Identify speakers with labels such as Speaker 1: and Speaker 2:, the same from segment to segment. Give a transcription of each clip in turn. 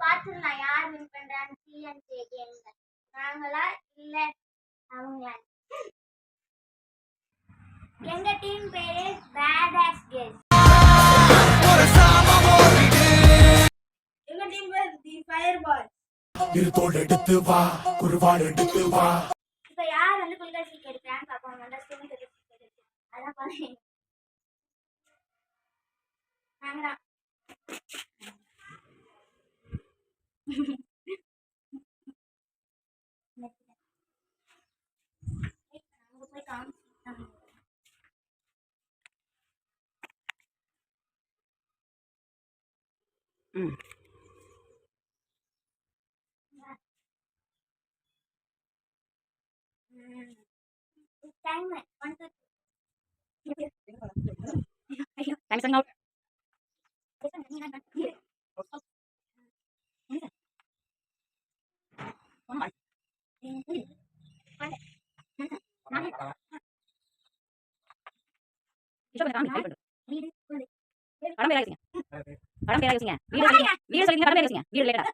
Speaker 1: பாத்துலாம் யார் வின் பண்றாங்க டிஎன்கே கேம்ல நாங்களா இல்ல அவங்களா எங்க டீம் பேரு பேடாஸ் கேர்ள்ஸ் எங்க டீம் பேரு தி ஃபயர் பாய்ஸ் இருதோள் எடுத்து வா குருவாள் எடுத்து வா இப்ப யார் வந்து குளிகாசி கேட்கறாங்க பாப்போம் வந்து ஸ்கின் கேட்க அதான் பாருங்க நாங்கடா போய் காமிச்சு டைம் 1 டைம் out படம் பேரா யோசிங்க வீடியோ சொல்லிங்க படம் பேரா யோசிங்க வீடியோ ரிலேட்டடா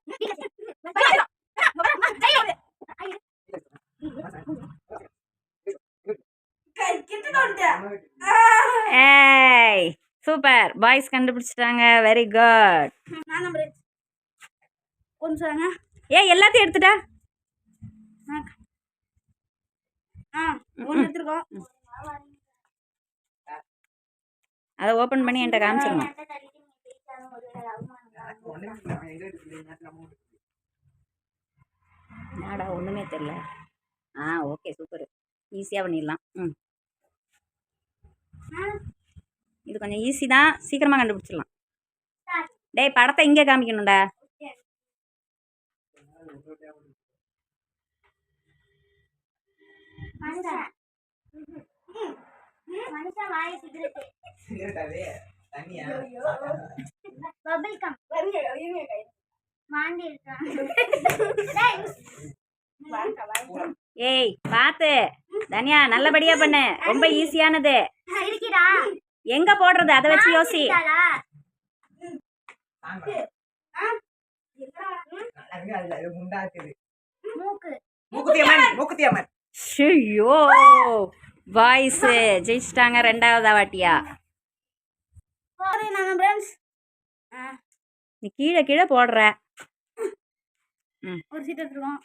Speaker 1: ஏய் சூப்பர் பாய்ஸ் கண்டுபிடிச்சிட்டாங்க வெரி குட் நான் நம்பர் கொஞ்சம் ஏய் எல்லாத்தையும் எடுத்துட்டா ஒன்னு எடுத்துறோம் அத ஓபன் பண்ணி என்கிட்ட காமிச்சிரணும் நாடா ஒண்ணுமே தெரியல ஓகே சூப்பர் ஈஸியா பண்ணிடலாம் இது கொஞ்சம் ஈஸி தான் சீக்கிரமா கண்டுபிடிச்சிடலாம் டேய் படத்தை இங்கே காமிக்கணும்டா ஏய் பாத்து தனியா நல்லபடியா பண்ணு ரொம்ப ஈஸியானது எங்க போடுறது அதை வச்சு யோசி ஐயோ பாய்ஸ் ஜெயிச்சிட்டாங்க ரெண்டாவதா வாட்டியா நீ கீழே கீழே போடுற ஒரு சீட் எடுத்துருவோம்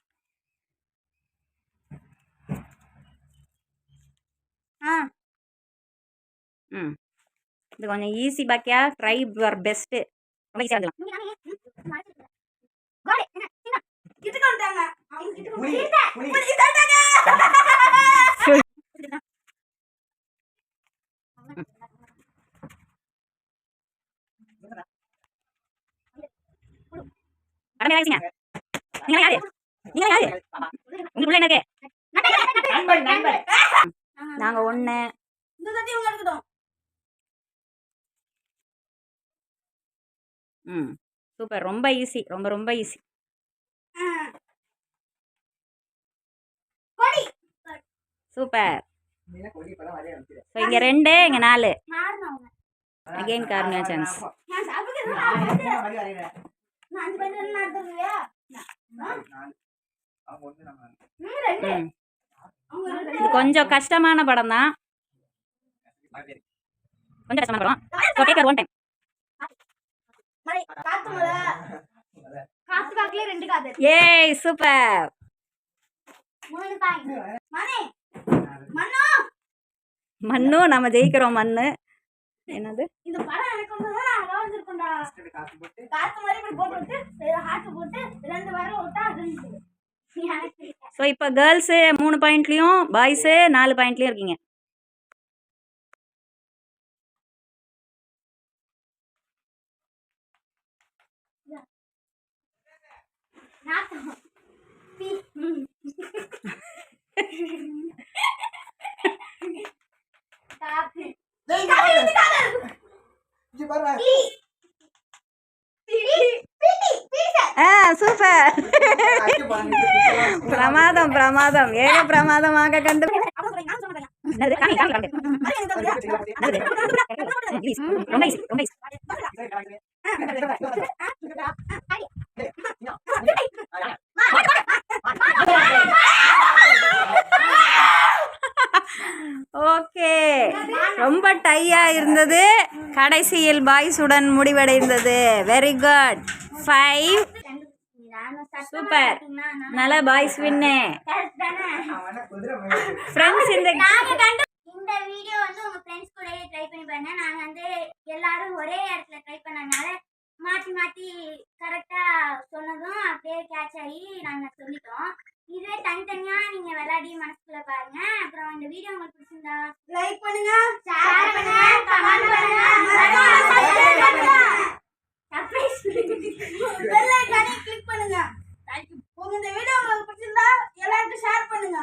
Speaker 1: இது கொஞ்சம் ஈஸி பாக்கியா ட்ரை யுவர் பெஸ்ட் ரொம்ப ஈஸியா நாங்க ஒண்ணு சூப்பர் ரொம்ப ஈஸி ரொம்ப ரொம்ப ஈஸி சூப்பர் ஸோ இங்கே 2 இங்கே 4 அகெயின் கார்மியா சான்ஸ் இது கொஞ்சம் கஷ்டமான படம் தான் கொஞ்சம் கஷ்டமான படம் ஸோ டேக் ஒன் டைம் ஏய் சூப்பர் மண்ணு நம்ம ஜெயிக்கிறோம் மண்ணு என்னது இந்த படம் எனக்கு வந்திருக்கும்டா காத்து மாதிரி இப்படி போட்டு ஹார்ட் போட்டு 2 வாரம் விட்டா சோ இப்போ गर्ल्स 3 பாயிண்ட்லயும் பாய்ஸ் 4 பாயிண்ட்லயும் இருக்கீங்க சூப்பர். பிரமாதம் பிரமாதம், ஏக பிரமாதமாக கண்டு. ஓகே, ரொம்ப டையா இருந்தது, கடைசியில் பாய்ஸுடன் முடிவடைந்தது. Very good. 5. சூப்பர், நல்ல பாய்ஸ் வின்னு. ஃப்ரெண்ட்ஸ்,
Speaker 2: இந்த வீடியோ வந்து உங்க ஃப்ரெண்ட்ஸ் கூட ட்ரை பண்ணி பாருங்க. நாங்க வந்து எல்லாரும் ஒரே இடத்துல ட்ரை பண்ணனால மாத்தி மாத்தி கரெக்டா சொன்னதும் அப்படியே கேட்ச் ஆகி நாங்க சொல்லிட்டோம். இதே தனித்தனியா நீங்க விளையாடி மனசுக்குள்ள பாருங்க. அப்புறம் இந்த வீடியோ உங்களுக்கு பிடிச்சிருந்தா
Speaker 1: லைக் பண்ணுங்க,
Speaker 2: ஷேர் பண்ணுங்க, கமெண்ட் பண்ணுங்க, சப்ஸ்கிரைப் பண்ணுங்க,
Speaker 1: பெல் ஐகானை கிளிக் பண்ணுங்க. Thank you. இந்த வீடியோ உங்களுக்கு பிடிச்சிருந்தா எல்லாருக்கும் ஷேர் பண்ணுங்க.